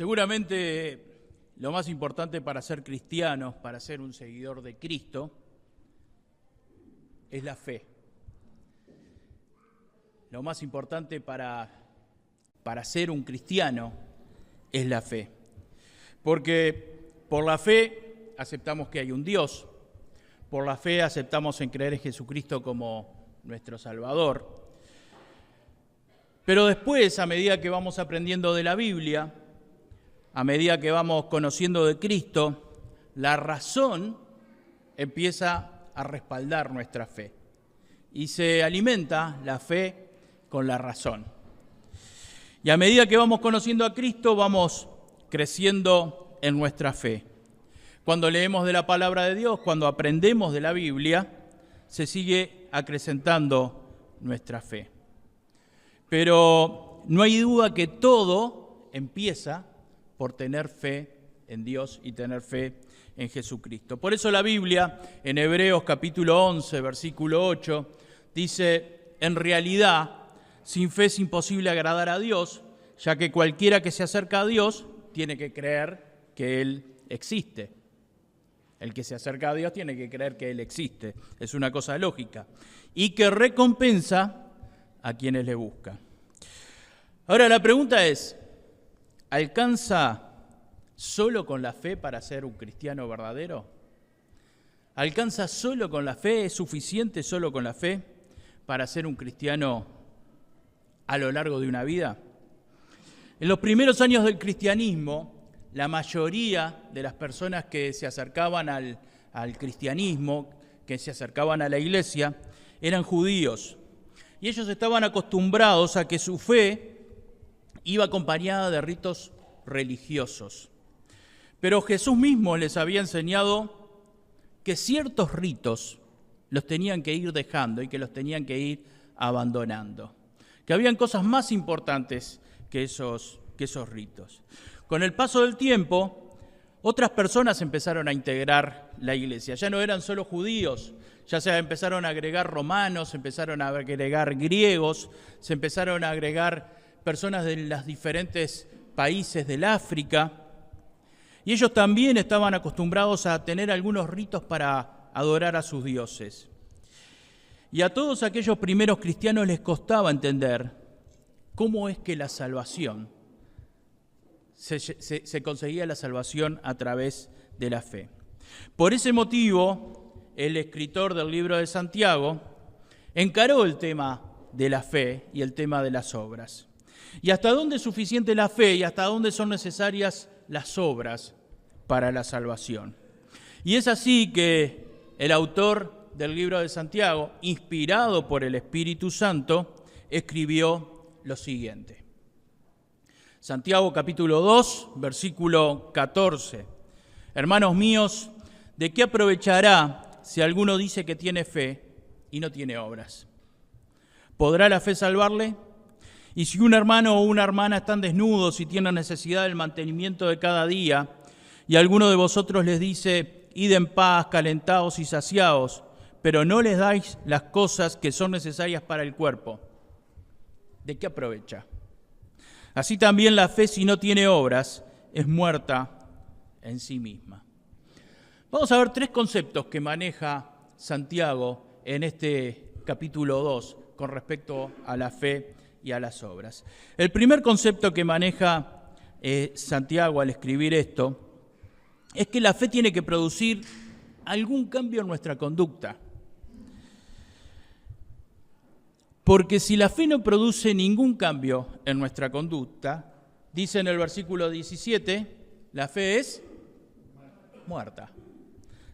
Seguramente lo más importante para ser cristianos, para ser un seguidor de Cristo, es la fe. Lo más importante para ser un cristiano es la fe. Porque por la fe aceptamos que hay un Dios, por la fe aceptamos en creer en Jesucristo como nuestro Salvador. Pero después, a medida que vamos aprendiendo de la Biblia, a medida que vamos conociendo de Cristo, la razón empieza a respaldar nuestra fe. Y se alimenta la fe con la razón. Y a medida que vamos conociendo a Cristo, vamos creciendo en nuestra fe. Cuando leemos de la palabra de Dios, cuando aprendemos de la Biblia, se sigue acrecentando nuestra fe. Pero no hay duda que todo empieza por tener fe en Dios y tener fe en Jesucristo. Por eso la Biblia, en Hebreos capítulo 11, versículo 8, dice: en realidad, sin fe es imposible agradar a Dios, ya que cualquiera que se acerca a Dios tiene que creer que Él existe. El que se acerca a Dios tiene que creer que Él existe. Es una cosa lógica. Y que recompensa a quienes le buscan. Ahora la pregunta es: ¿alcanza solo con la fe para ser un cristiano verdadero? ¿Alcanza solo con la fe? ¿Es suficiente solo con la fe para ser un cristiano a lo largo de una vida? En los primeros años del cristianismo, la mayoría de las personas que se acercaban al cristianismo, que se acercaban a la iglesia, eran judíos. Y ellos estaban acostumbrados a que su fe iba acompañada de ritos religiosos. Pero Jesús mismo les había enseñado que ciertos ritos los tenían que ir dejando y que los tenían que ir abandonando. Que habían cosas más importantes que esos ritos. Con el paso del tiempo, otras personas empezaron a integrar la iglesia. Ya no eran solo judíos, ya se empezaron a agregar romanos, se empezaron a agregar griegos, se empezaron a agregar personas de los diferentes países del África. Y ellos también estaban acostumbrados a tener algunos ritos para adorar a sus dioses. Y a todos aquellos primeros cristianos les costaba entender cómo es que la salvación se conseguía la salvación a través de la fe. Por ese motivo, el escritor del libro de Santiago encaró el tema de la fe y el tema de las obras. ¿Y hasta dónde es suficiente la fe y hasta dónde son necesarias las obras para la salvación? Y es así que el autor del libro de Santiago, inspirado por el Espíritu Santo, escribió lo siguiente. Santiago capítulo 2, versículo 14. Hermanos míos, ¿de qué aprovechará si alguno dice que tiene fe y no tiene obras? ¿Podrá la fe salvarle? Y si un hermano o una hermana están desnudos y tienen necesidad del mantenimiento de cada día, y alguno de vosotros les dice: id en paz, calentaos y saciaos, pero no les dais las cosas que son necesarias para el cuerpo, ¿de qué aprovecha? Así también la fe, si no tiene obras, es muerta en sí misma. Vamos a ver tres conceptos que maneja Santiago en este capítulo 2 con respecto a la fe y a las obras. El primer concepto que maneja Santiago al escribir esto es que la fe tiene que producir algún cambio en nuestra conducta. Porque si la fe no produce ningún cambio en nuestra conducta, dice en el versículo 17, la fe es muerta.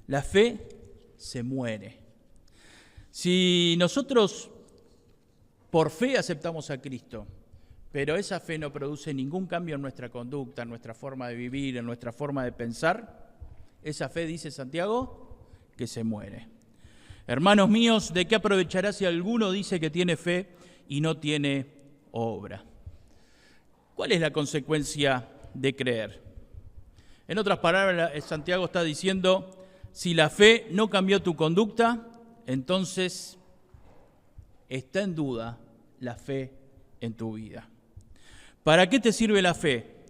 La fe se muere. Si nosotros por fe aceptamos a Cristo, pero esa fe no produce ningún cambio en nuestra conducta, en nuestra forma de vivir, en nuestra forma de pensar, esa fe, dice Santiago, que se muere. Hermanos míos, ¿de qué aprovechará si alguno dice que tiene fe y no tiene obra? ¿Cuál es la consecuencia de creer? En otras palabras, Santiago está diciendo: si la fe no cambió tu conducta, entonces está en duda la fe en tu vida. ¿Para qué te sirve la fe?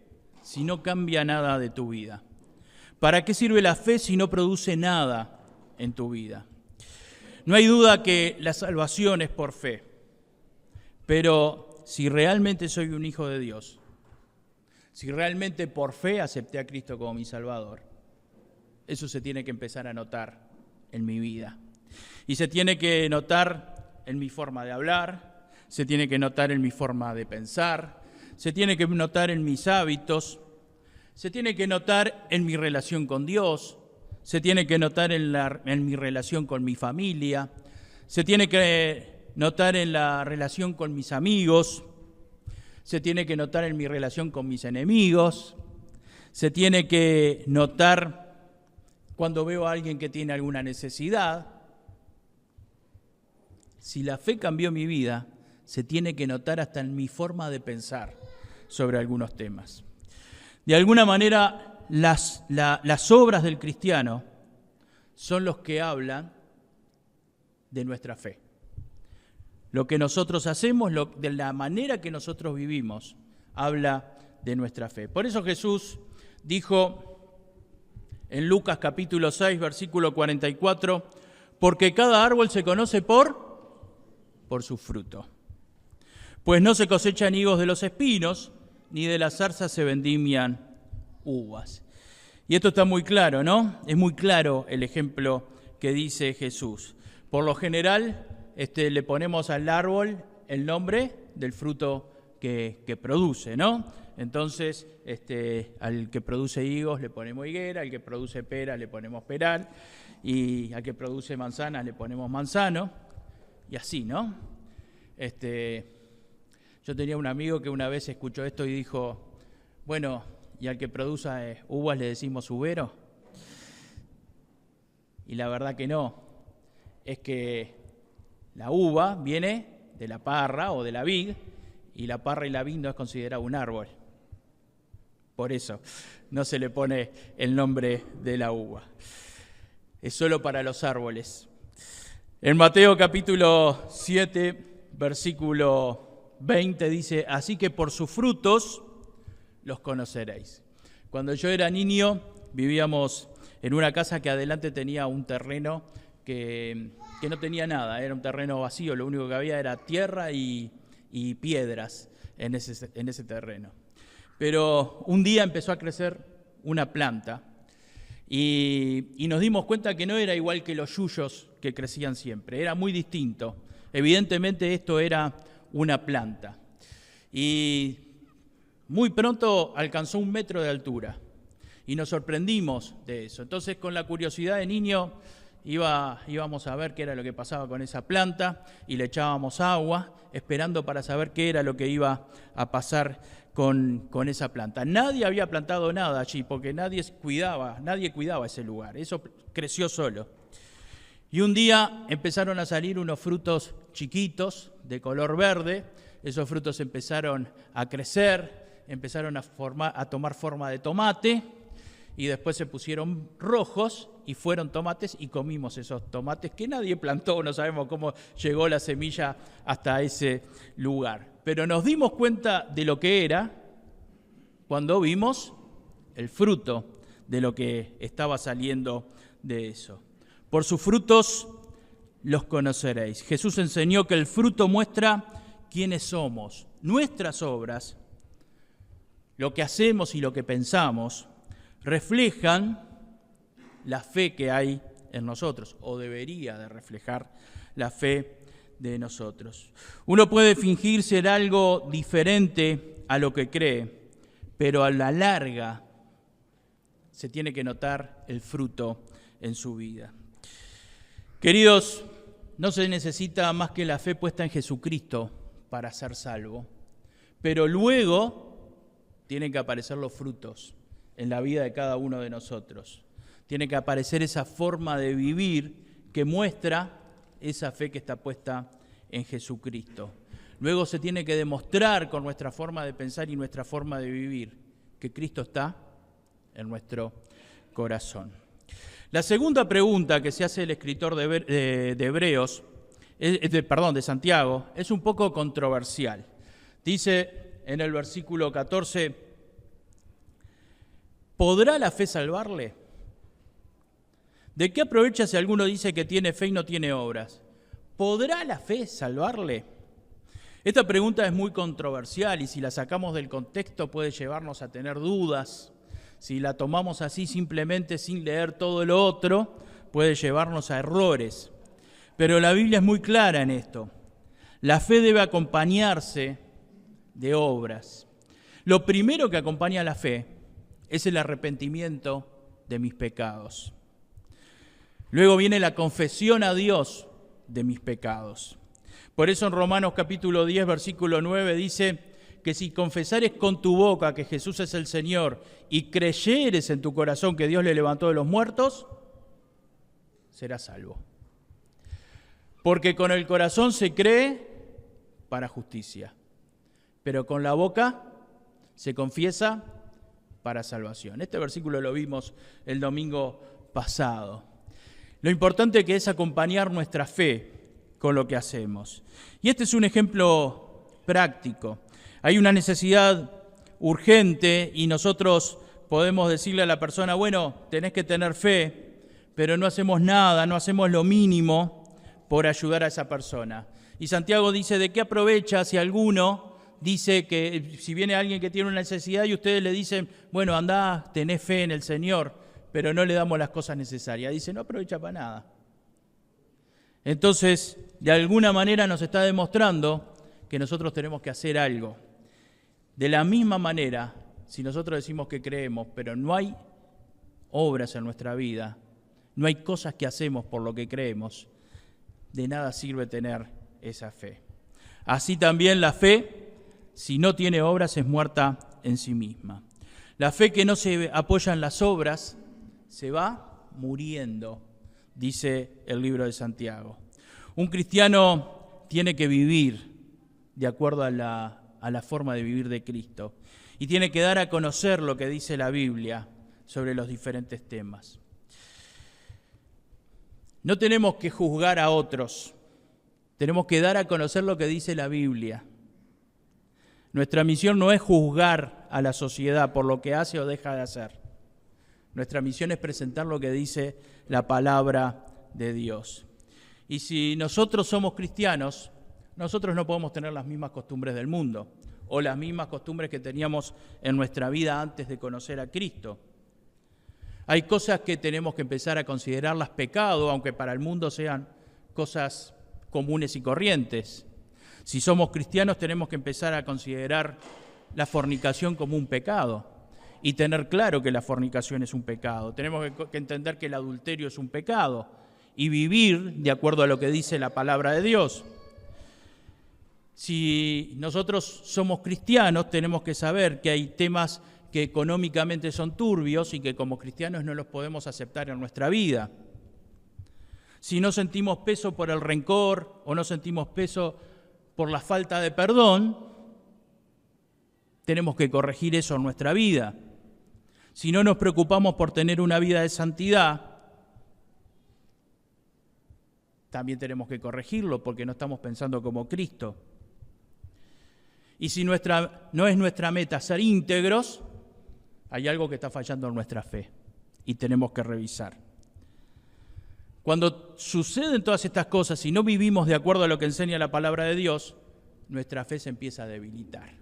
si no cambia nada de tu vida? ¿Para qué sirve la fe si no produce nada en tu vida? No hay duda que la salvación es por fe, pero si realmente soy un hijo de Dios, si realmente por fe acepté a Cristo como mi Salvador, eso se tiene que empezar a notar en mi vida. Y se tiene que notar en mi forma de hablar, se tiene que notar en mi forma de pensar, se tiene que notar en mis hábitos, se tiene que notar en mi relación con Dios, se tiene que notar en mi relación con mi familia, se tiene que notar en la relación con mis amigos, se tiene que notar en mi relación con mis enemigos, se tiene que notar cuando veo a alguien que tiene alguna necesidad. Si la fe cambió mi vida, se tiene que notar hasta en mi forma de pensar sobre algunos temas. De alguna manera, las obras del cristiano son los que hablan de nuestra fe. Lo que nosotros hacemos, de la manera que nosotros vivimos, habla de nuestra fe. Por eso Jesús dijo en Lucas capítulo 6, versículo 44, porque cada árbol se conoce por su fruto. Pues no se cosechan higos de los espinos, ni de las zarzas se vendimian uvas. Y esto está muy claro, ¿no? Es muy claro el ejemplo que dice Jesús. Por lo general, le ponemos al árbol el nombre del fruto que produce, ¿no? Entonces, al que produce higos le ponemos higuera, al que produce pera le ponemos peral, y al que produce manzanas le ponemos manzano, y así, ¿no? Yo tenía un amigo que una vez escuchó esto y dijo, bueno, ¿y al que produce uvas le decimos uvero? Y la verdad que no, es que la uva viene de la parra o de la vid, y la parra y la vid no es considerado un árbol. Por eso no se le pone el nombre de la uva. Es solo para los árboles. En Mateo capítulo 7, versículo 20 dice, así que por sus frutos los conoceréis. Cuando yo era niño vivíamos en una casa que adelante tenía un terreno que no tenía nada, era un terreno vacío, lo único que había era tierra y piedras en ese terreno. Pero un día empezó a crecer una planta y nos dimos cuenta que no era igual que los yuyos que crecían siempre, era muy distinto. Evidentemente esto era una planta y muy pronto alcanzó 1 metro de altura y nos sorprendimos de eso. Entonces, con la curiosidad de niño, íbamos a ver qué era lo que pasaba con esa planta y le echábamos agua, esperando para saber qué era lo que iba a pasar con esa planta. Nadie había plantado nada allí porque nadie cuidaba ese lugar, eso creció solo. Y un día empezaron a salir unos frutos chiquitos de color verde, esos frutos empezaron a crecer, empezaron a tomar forma de tomate y después se pusieron rojos y fueron tomates y comimos esos tomates que nadie plantó, no sabemos cómo llegó la semilla hasta ese lugar. Pero nos dimos cuenta de lo que era cuando vimos el fruto de lo que estaba saliendo de eso. Por sus frutos los conoceréis. Jesús enseñó que el fruto muestra quiénes somos. Nuestras obras, lo que hacemos y lo que pensamos, reflejan la fe que hay en nosotros, o debería de reflejar la fe de nosotros. Uno puede fingir ser algo diferente a lo que cree, pero a la larga se tiene que notar el fruto en su vida. Queridos, no se necesita más que la fe puesta en Jesucristo para ser salvo, pero luego tienen que aparecer los frutos en la vida de cada uno de nosotros. Tiene que aparecer esa forma de vivir que muestra esa fe que está puesta en Jesucristo. Luego se tiene que demostrar con nuestra forma de pensar y nuestra forma de vivir que Cristo está en nuestro corazón. La segunda pregunta que se hace el escritor de Santiago, es un poco controversial. Dice en el versículo 14, ¿podrá la fe salvarle? ¿De qué aprovecha si alguno dice que tiene fe y no tiene obras? ¿Podrá la fe salvarle? Esta pregunta es muy controversial y si la sacamos del contexto puede llevarnos a tener dudas. Si la tomamos así simplemente sin leer todo lo otro, puede llevarnos a errores. Pero la Biblia es muy clara en esto. La fe debe acompañarse de obras. Lo primero que acompaña a la fe es el arrepentimiento de mis pecados. Luego viene la confesión a Dios de mis pecados. Por eso en Romanos capítulo 10, versículo 9 dice que si confesares con tu boca que Jesús es el Señor y creyeres en tu corazón que Dios le levantó de los muertos, serás salvo. Porque con el corazón se cree para justicia, pero con la boca se confiesa para salvación. Este versículo lo vimos el domingo pasado. Lo importante que es acompañar nuestra fe con lo que hacemos. Y este es un ejemplo práctico. Hay una necesidad urgente y nosotros podemos decirle a la persona, bueno, tenés que tener fe, pero no hacemos nada, no hacemos lo mínimo por ayudar a esa persona. Y Santiago dice, ¿de qué aprovecha si alguno dice que si viene alguien que tiene una necesidad y ustedes le dicen, bueno, andá, tenés fe en el Señor, pero no le damos las cosas necesarias? Dice, no aprovecha para nada. Entonces, de alguna manera nos está demostrando que nosotros tenemos que hacer algo. De la misma manera, si nosotros decimos que creemos, pero no hay obras en nuestra vida, no hay cosas que hacemos por lo que creemos, de nada sirve tener esa fe. Así también la fe, si no tiene obras, es muerta en sí misma. La fe que no se apoya en las obras se va muriendo, dice el libro de Santiago. Un cristiano tiene que vivir de acuerdo a la forma de vivir de Cristo y tiene que dar a conocer lo que dice la Biblia sobre los diferentes temas. No tenemos que juzgar a otros, tenemos que dar a conocer lo que dice la Biblia. Nuestra misión no es juzgar a la sociedad por lo que hace o deja de hacer. Nuestra misión es presentar lo que dice la palabra de Dios. Y si nosotros somos cristianos, nosotros no podemos tener las mismas costumbres del mundo o las mismas costumbres que teníamos en nuestra vida antes de conocer a Cristo. Hay cosas que tenemos que empezar a considerarlas pecado, aunque para el mundo sean cosas comunes y corrientes. Si somos cristianos tenemos que empezar a considerar la fornicación como un pecado y tener claro que la fornicación es un pecado. Tenemos que entender que el adulterio es un pecado y vivir de acuerdo a lo que dice la palabra de Dios. Si nosotros somos cristianos tenemos que saber que hay temas que económicamente son turbios y que como cristianos no los podemos aceptar en nuestra vida. Si no sentimos peso por el rencor o no sentimos peso por la falta de perdón, tenemos que corregir eso en nuestra vida. Si no nos preocupamos por tener una vida de santidad, también tenemos que corregirlo porque no estamos pensando como Cristo. Y si no es nuestra meta ser íntegros, hay algo que está fallando en nuestra fe y tenemos que revisar. Cuando suceden todas estas cosas y no vivimos de acuerdo a lo que enseña la palabra de Dios, nuestra fe se empieza a debilitar.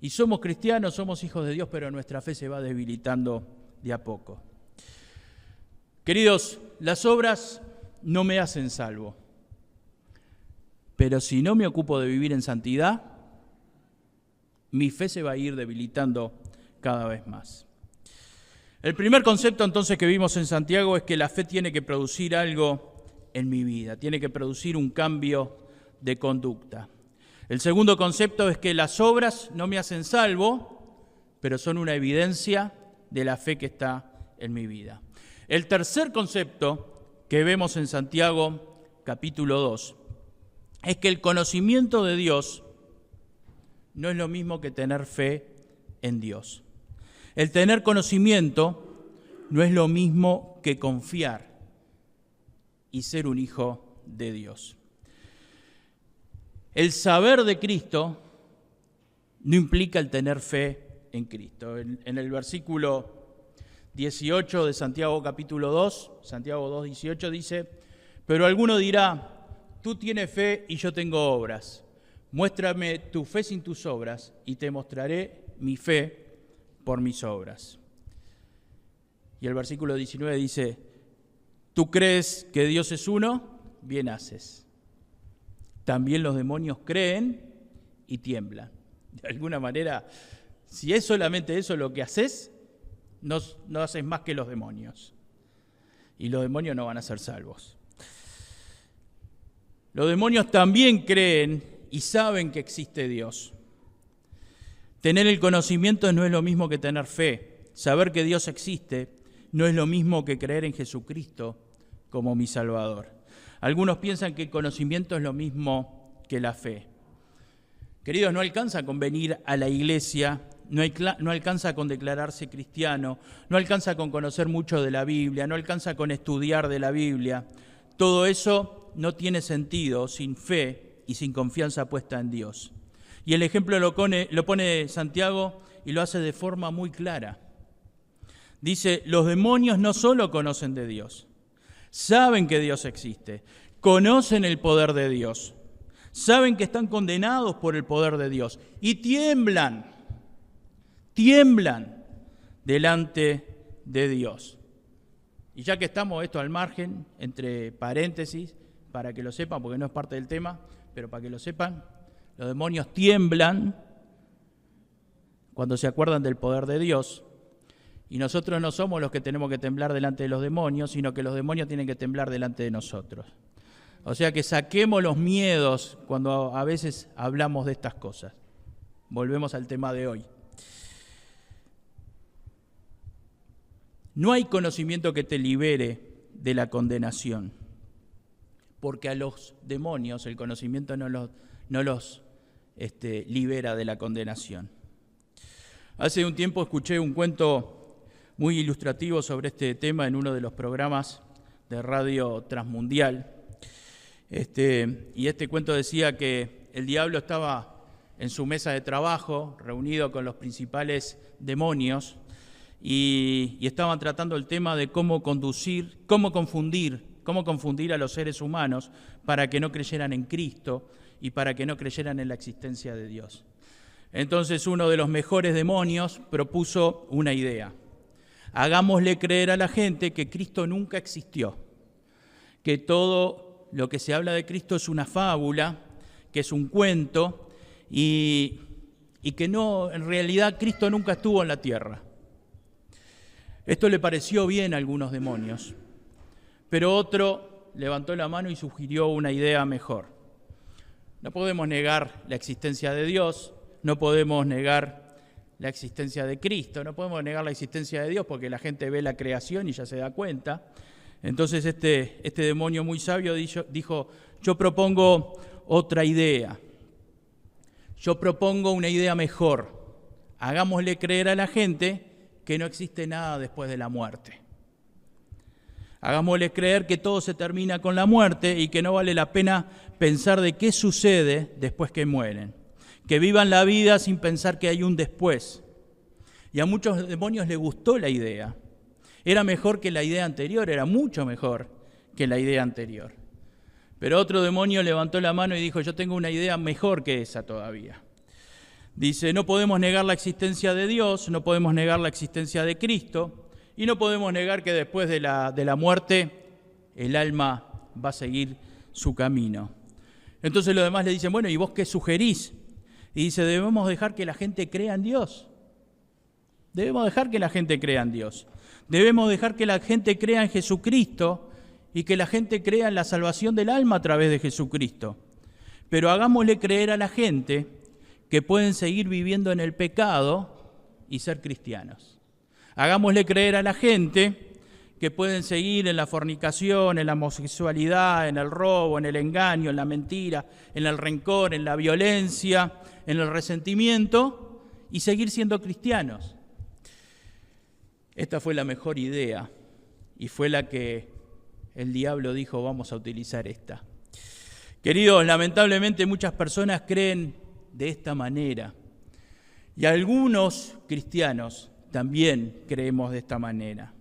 Y somos cristianos, somos hijos de Dios, pero nuestra fe se va debilitando de a poco. Queridos, las obras no me hacen salvo, pero si no me ocupo de vivir en santidad, mi fe se va a ir debilitando cada vez más. El primer concepto entonces que vimos en Santiago es que la fe tiene que producir algo en mi vida, tiene que producir un cambio de conducta. El segundo concepto es que las obras no me hacen salvo, pero son una evidencia de la fe que está en mi vida. El tercer concepto que vemos en Santiago capítulo 2 es que el conocimiento de Dios no es lo mismo que tener fe en Dios. El tener conocimiento no es lo mismo que confiar y ser un hijo de Dios. El saber de Cristo no implica el tener fe en Cristo. En el versículo 18 de Santiago capítulo 2, Santiago 2, 18 dice: pero alguno dirá, tú tienes fe y yo tengo obras. Muéstrame tu fe sin tus obras y te mostraré mi fe por mis obras. Y el versículo 19 dice: ¿tú crees que Dios es uno? Bien haces. También los demonios creen y tiemblan. De alguna manera, si es solamente eso lo que haces, no haces más que los demonios. Y los demonios no van a ser salvos. Los demonios también creen y saben que existe Dios. Tener el conocimiento no es lo mismo que tener fe. Saber que Dios existe no es lo mismo que creer en Jesucristo como mi Salvador. Algunos piensan que el conocimiento es lo mismo que la fe. Queridos, no alcanza con venir a la iglesia, no alcanza con declararse cristiano, no alcanza con conocer mucho de la Biblia, no alcanza con estudiar de la Biblia. Todo eso no tiene sentido sin fe y sin confianza puesta en Dios. Y el ejemplo lo pone Santiago y lo hace de forma muy clara. Dice: los demonios no solo conocen de Dios, saben que Dios existe, conocen el poder de Dios, saben que están condenados por el poder de Dios y tiemblan delante de Dios. Y ya que estamos, esto al margen, entre paréntesis, para que lo sepan, porque no es parte del tema, pero para que lo sepan, los demonios tiemblan cuando se acuerdan del poder de Dios. Y nosotros no somos los que tenemos que temblar delante de los demonios, sino que los demonios tienen que temblar delante de nosotros. O sea que saquemos los miedos cuando a veces hablamos de estas cosas. Volvemos al tema de hoy. No hay conocimiento que te libere de la condenación, porque a los demonios el conocimiento no los libera de la condenación. Hace un tiempo escuché un cuento muy ilustrativo sobre este tema en uno de los programas de radio transmundial. Y este cuento decía que el diablo estaba en su mesa de trabajo, reunido con los principales demonios, y estaban tratando el tema de cómo confundir a los seres humanos para que no creyeran en Cristo y para que no creyeran en la existencia de Dios. Entonces uno de los mejores demonios propuso una idea: hagámosle creer a la gente que Cristo nunca existió, que todo lo que se habla de Cristo es una fábula, que es un cuento y que no, en realidad Cristo nunca estuvo en la tierra. Esto le pareció bien a algunos demonios, pero otro levantó la mano y sugirió una idea mejor. No podemos negar la existencia de Dios, no podemos negar la existencia de Cristo, no podemos negar la existencia de Dios porque la gente ve la creación y ya se da cuenta. Entonces este demonio muy sabio dijo: yo propongo otra idea, yo propongo una idea mejor, hagámosle creer a la gente que no existe nada después de la muerte. Hagámosle creer que todo se termina con la muerte y que no vale la pena pensar de qué sucede después que mueren. Que vivan la vida sin pensar que hay un después. Y a muchos demonios les gustó la idea. Era mejor que la idea anterior, era mucho mejor que la idea anterior. Pero otro demonio levantó la mano y dijo: yo tengo una idea mejor que esa todavía. Dice: no podemos negar la existencia de Dios, no podemos negar la existencia de Cristo y no podemos negar que después de la muerte el alma va a seguir su camino. Entonces los demás le dicen: bueno, ¿y vos qué sugerís? Y dice: debemos dejar que la gente crea en Dios. Debemos dejar que la gente crea en Dios. Debemos dejar que la gente crea en Jesucristo y que la gente crea en la salvación del alma a través de Jesucristo. Pero hagámosle creer a la gente que pueden seguir viviendo en el pecado y ser cristianos. Hagámosle creer a la gente que pueden seguir en la fornicación, en la homosexualidad, en el robo, en el engaño, en la mentira, en el rencor, en la violencia, en el resentimiento y seguir siendo cristianos. Esta fue la mejor idea y fue la que el diablo dijo: vamos a utilizar esta. Queridos, lamentablemente muchas personas creen de esta manera. Y algunos cristianos también creemos de esta manera.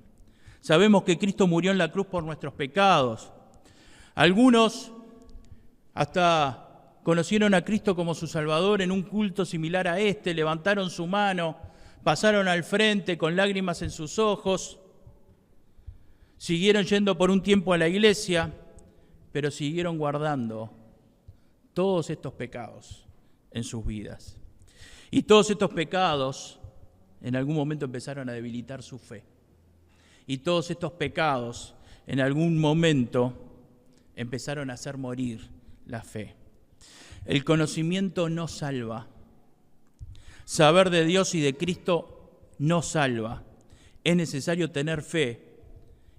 Sabemos que Cristo murió en la cruz por nuestros pecados. Algunos hasta conocieron a Cristo como su Salvador en un culto similar a este, levantaron su mano, pasaron al frente con lágrimas en sus ojos, siguieron yendo por un tiempo a la iglesia, pero siguieron guardando todos estos pecados en sus vidas. Y todos estos pecados en algún momento empezaron a debilitar su fe. Y todos estos pecados en algún momento empezaron a hacer morir la fe. El conocimiento no salva. Saber de Dios y de Cristo no salva. Es necesario tener fe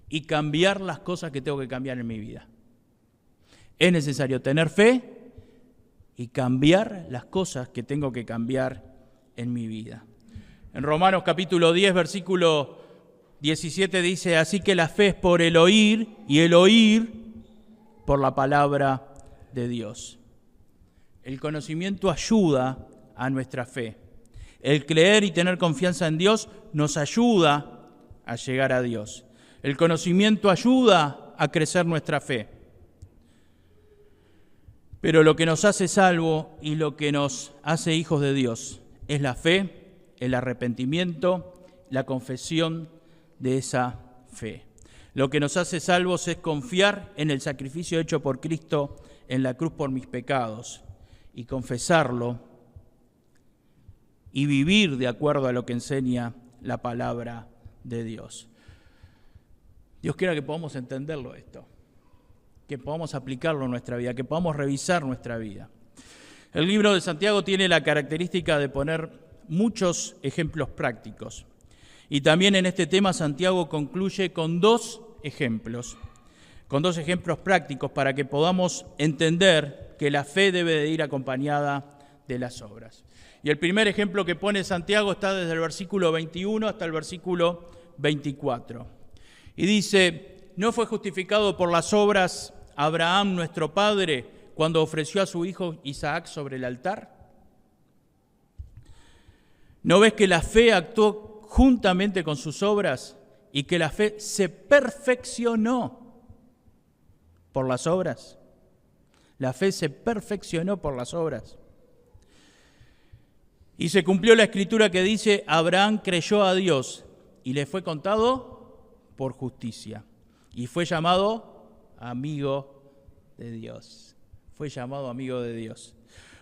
y cambiar las cosas que tengo que cambiar en mi vida. Es necesario tener fe y cambiar las cosas que tengo que cambiar en mi vida. En Romanos capítulo 10, versículo 17 dice, así que la fe es por el oír y el oír por la palabra de Dios. El conocimiento ayuda a nuestra fe. El creer y tener confianza en Dios nos ayuda a llegar a Dios. El conocimiento ayuda a crecer nuestra fe. Pero lo que nos hace salvo y lo que nos hace hijos de Dios es la fe, el arrepentimiento, la confesión de esa fe. Lo que nos hace salvos es confiar en el sacrificio hecho por Cristo en la cruz por mis pecados y confesarlo y vivir de acuerdo a lo que enseña la palabra de Dios. Dios quiera que podamos entenderlo esto, que podamos aplicarlo en nuestra vida, que podamos revisar nuestra vida. El libro de Santiago tiene la característica de poner muchos ejemplos prácticos. Y también en este tema Santiago concluye con dos ejemplos prácticos para que podamos entender que la fe debe de ir acompañada de las obras. Y el primer ejemplo que pone Santiago está desde el versículo 21 hasta el versículo 24. Y dice, ¿no fue justificado por las obras Abraham nuestro padre cuando ofreció a su hijo Isaac sobre el altar? ¿No ves que la fe actuó juntamente con sus obras y que la fe se perfeccionó por las obras? La fe se perfeccionó por las obras. Y se cumplió la escritura que dice, Abraham creyó a Dios y le fue contado por justicia. Y fue llamado amigo de Dios. Fue llamado amigo de Dios.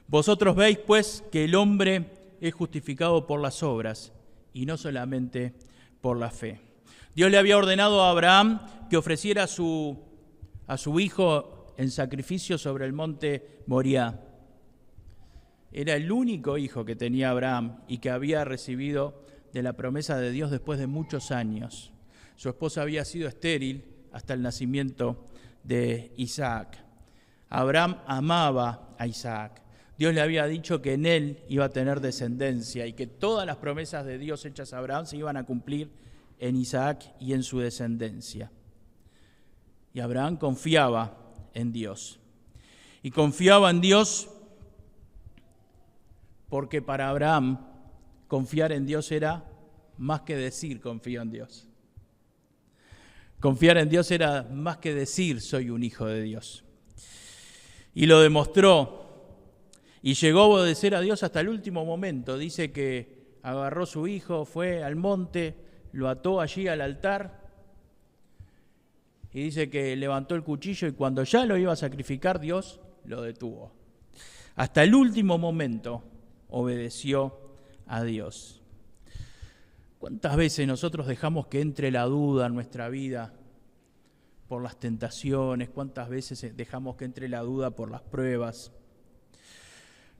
Vosotros veis, pues, que el hombre es justificado por las obras y no solamente por la fe. Dios le había ordenado a Abraham que ofreciera a su hijo en sacrificio sobre el monte Moriah. Era el único hijo que tenía Abraham y que había recibido de la promesa de Dios después de muchos años. Su esposa había sido estéril hasta el nacimiento de Isaac. Abraham amaba a Isaac. Dios le había dicho que en él iba a tener descendencia y que todas las promesas de Dios hechas a Abraham se iban a cumplir en Isaac y en su descendencia. Y Abraham confiaba en Dios. Y confiaba en Dios porque para Abraham confiar en Dios era más que decir confío en Dios. Confiar en Dios era más que decir soy un hijo de Dios. Y lo demostró. Y llegó a obedecer a Dios hasta el último momento. Dice que agarró su hijo, fue al monte, lo ató allí al altar. Y dice que levantó el cuchillo y cuando ya lo iba a sacrificar, Dios lo detuvo. Hasta el último momento obedeció a Dios. ¿Cuántas veces nosotros dejamos que entre la duda en nuestra vida por las tentaciones? ¿Cuántas veces dejamos que entre la duda por las pruebas?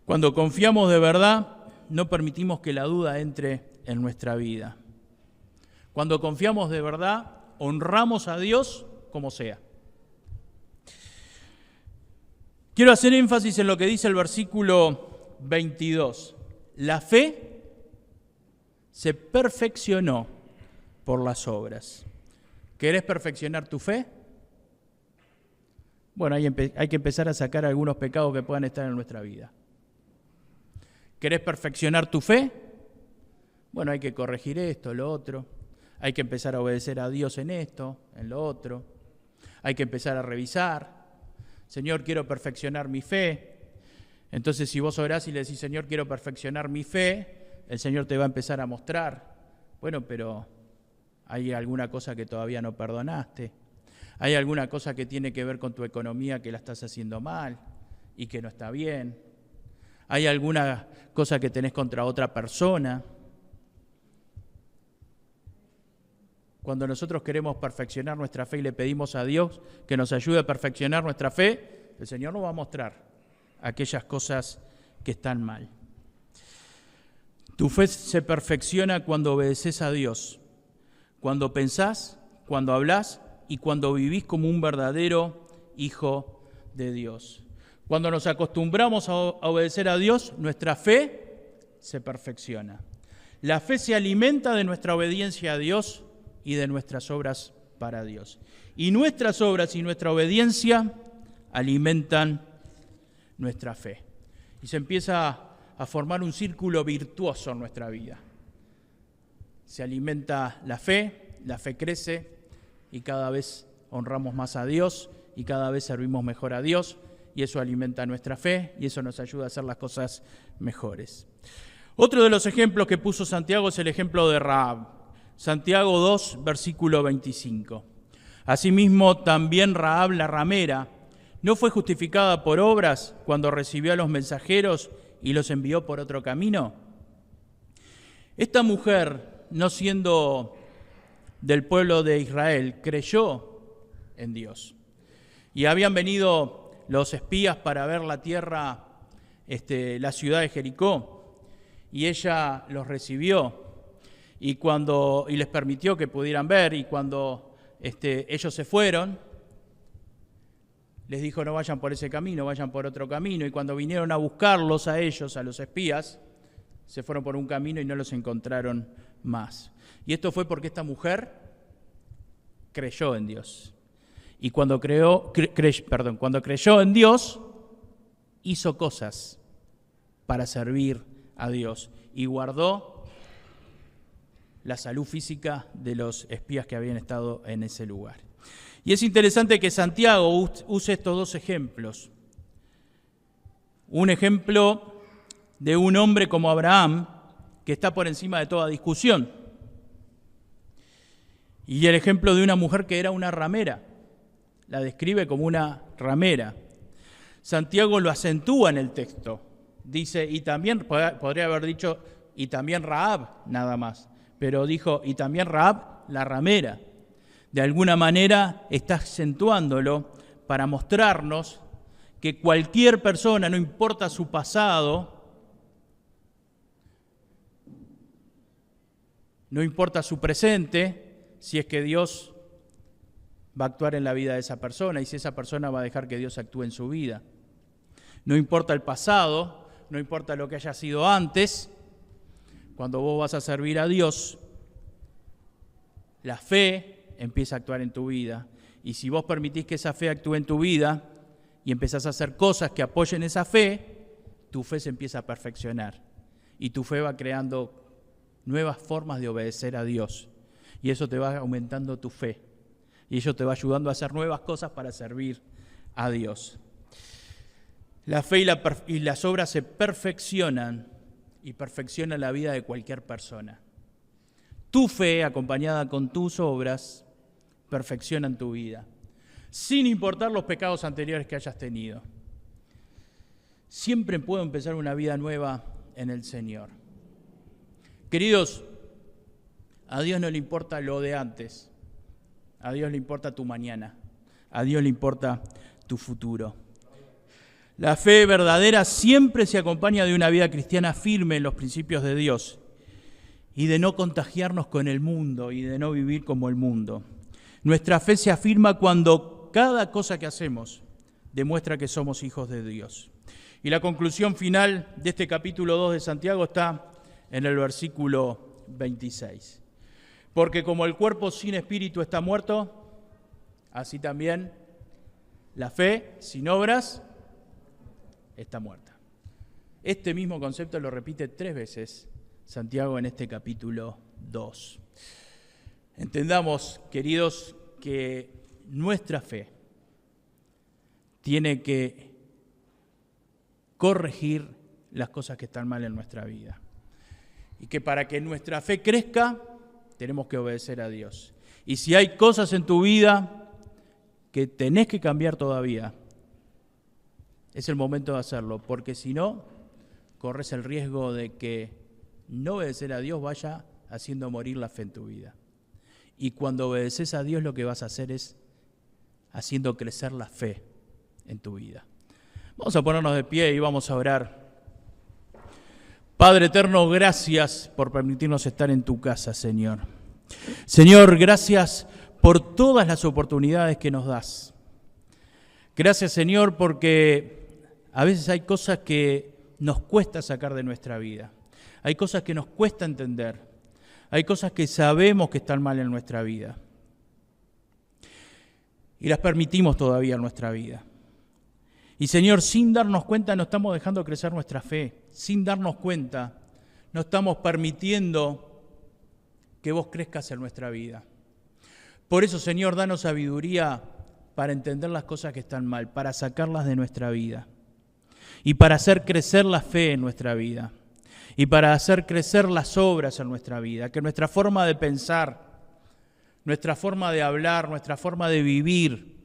Cuando confiamos de verdad, no permitimos que la duda entre en nuestra vida. Cuando confiamos de verdad, honramos a Dios como sea. Quiero hacer énfasis en lo que dice el versículo 22. La fe se perfeccionó por las obras. ¿Querés perfeccionar tu fe? Bueno, hay que empezar a sacar algunos pecados que puedan estar en nuestra vida. ¿Querés perfeccionar tu fe? Bueno, hay que corregir esto, lo otro. Hay que empezar a obedecer a Dios en esto, en lo otro. Hay que empezar a revisar. Señor, quiero perfeccionar mi fe. Entonces, si vos orás y le decís, Señor, quiero perfeccionar mi fe, el Señor te va a empezar a mostrar. Bueno, pero hay alguna cosa que todavía no perdonaste. Hay alguna cosa que tiene que ver con tu economía que la estás haciendo mal y que no está bien. Hay alguna cosa que tenés contra otra persona. Cuando nosotros queremos perfeccionar nuestra fe y le pedimos a Dios que nos ayude a perfeccionar nuestra fe, el Señor nos va a mostrar aquellas cosas que están mal. Tu fe se perfecciona cuando obedeces a Dios, cuando pensás, cuando hablás y cuando vivís como un verdadero hijo de Dios. Cuando nos acostumbramos a obedecer a Dios, nuestra fe se perfecciona. La fe se alimenta de nuestra obediencia a Dios y de nuestras obras para Dios. Y nuestras obras y nuestra obediencia alimentan nuestra fe. Y se empieza a formar un círculo virtuoso en nuestra vida. Se alimenta la fe crece y cada vez honramos más a Dios y cada vez servimos mejor a Dios y eso alimenta nuestra fe y eso nos ayuda a hacer las cosas mejores. Otro de los ejemplos que puso Santiago es el ejemplo de Rahab. Santiago 2, versículo 25. Asimismo, también Rahab la ramera no fue justificada por obras cuando recibió a los mensajeros y los envió por otro camino. Esta mujer, no siendo del pueblo de Israel, creyó en Dios. Y habían venido los espías para ver la tierra, la ciudad de Jericó, y ella los recibió y les permitió que pudieran ver, y cuando ellos se fueron, les dijo no vayan por ese camino, vayan por otro camino, y cuando vinieron a buscarlos a ellos, a los espías, se fueron por un camino y no los encontraron más. Y esto fue porque esta mujer creyó en Dios. Y cuando creyó en Dios, hizo cosas para servir a Dios y guardó la salud física de los espías que habían estado en ese lugar. Y es interesante que Santiago use estos dos ejemplos. Un ejemplo de un hombre como Abraham, que está por encima de toda discusión. Y el ejemplo de una mujer que era una ramera. La describe como una ramera. Santiago lo acentúa en el texto. Dice, y también, podría haber dicho, y también Rahab, nada más. Pero dijo, y también Rahab, la ramera. De alguna manera está acentuándolo para mostrarnos que cualquier persona, no importa su pasado, no importa su presente, si es que Dios va a actuar en la vida de esa persona y si esa persona va a dejar que Dios actúe en su vida. No importa el pasado, no importa lo que haya sido antes, cuando vos vas a servir a Dios, la fe empieza a actuar en tu vida. Y si vos permitís que esa fe actúe en tu vida y empezás a hacer cosas que apoyen esa fe, tu fe se empieza a perfeccionar. Y tu fe va creando nuevas formas de obedecer a Dios. Y eso te va aumentando tu fe. Y eso te va ayudando a hacer nuevas cosas para servir a Dios. La fe y las obras se perfeccionan y perfeccionan la vida de cualquier persona. Tu fe, acompañada con tus obras, perfeccionan tu vida, sin importar los pecados anteriores que hayas tenido. Siempre puedo empezar una vida nueva en el Señor. Queridos, a Dios no le importa lo de antes, a Dios le importa tu mañana, a Dios le importa tu futuro. La fe verdadera siempre se acompaña de una vida cristiana firme en los principios de Dios y de no contagiarnos con el mundo y de no vivir como el mundo. Nuestra fe se afirma cuando cada cosa que hacemos demuestra que somos hijos de Dios. Y la conclusión final de este capítulo 2 de Santiago está en el versículo 26. Porque como el cuerpo sin espíritu está muerto, así también la fe sin obras está muerta. Este mismo concepto lo repite 3 veces Santiago en este capítulo 2. Entendamos, queridos, que nuestra fe tiene que corregir las cosas que están mal en nuestra vida. Y que para que nuestra fe crezca, tenemos que obedecer a Dios. Y si hay cosas en tu vida que tenés que cambiar todavía, es el momento de hacerlo, porque si no, corres el riesgo de que no obedecer a Dios vaya haciendo morir la fe en tu vida. Y cuando obedeces a Dios, lo que vas a hacer es haciendo crecer la fe en tu vida. Vamos a ponernos de pie y vamos a orar. Padre eterno, gracias por permitirnos estar en tu casa, Señor. Señor, gracias por todas las oportunidades que nos das. Gracias, Señor, porque a veces hay cosas que nos cuesta sacar de nuestra vida. Hay cosas que nos cuesta entender. Hay cosas que sabemos que están mal en nuestra vida. Y las permitimos todavía en nuestra vida. Y Señor, sin darnos cuenta no estamos dejando crecer nuestra fe. Sin darnos cuenta no estamos permitiendo que vos crezcas en nuestra vida. Por eso, Señor, danos sabiduría para entender las cosas que están mal, para sacarlas de nuestra vida. Y para hacer crecer la fe en nuestra vida. Y para hacer crecer las obras en nuestra vida. Que nuestra forma de pensar, nuestra forma de hablar, nuestra forma de vivir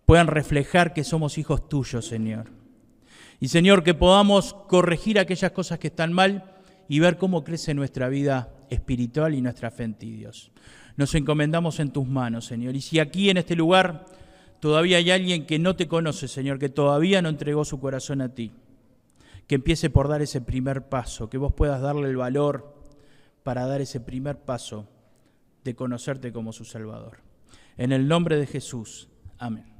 puedan reflejar que somos hijos tuyos, Señor. Y, Señor, que podamos corregir aquellas cosas que están mal y ver cómo crece nuestra vida espiritual y nuestra fe en ti, Dios. Nos encomendamos en tus manos, Señor. Y si aquí en este lugar todavía hay alguien que no te conoce, Señor, que todavía no entregó su corazón a ti, que empiece por dar ese primer paso, que vos puedas darle el valor para dar ese primer paso de conocerte como su Salvador. En el nombre de Jesús. Amén.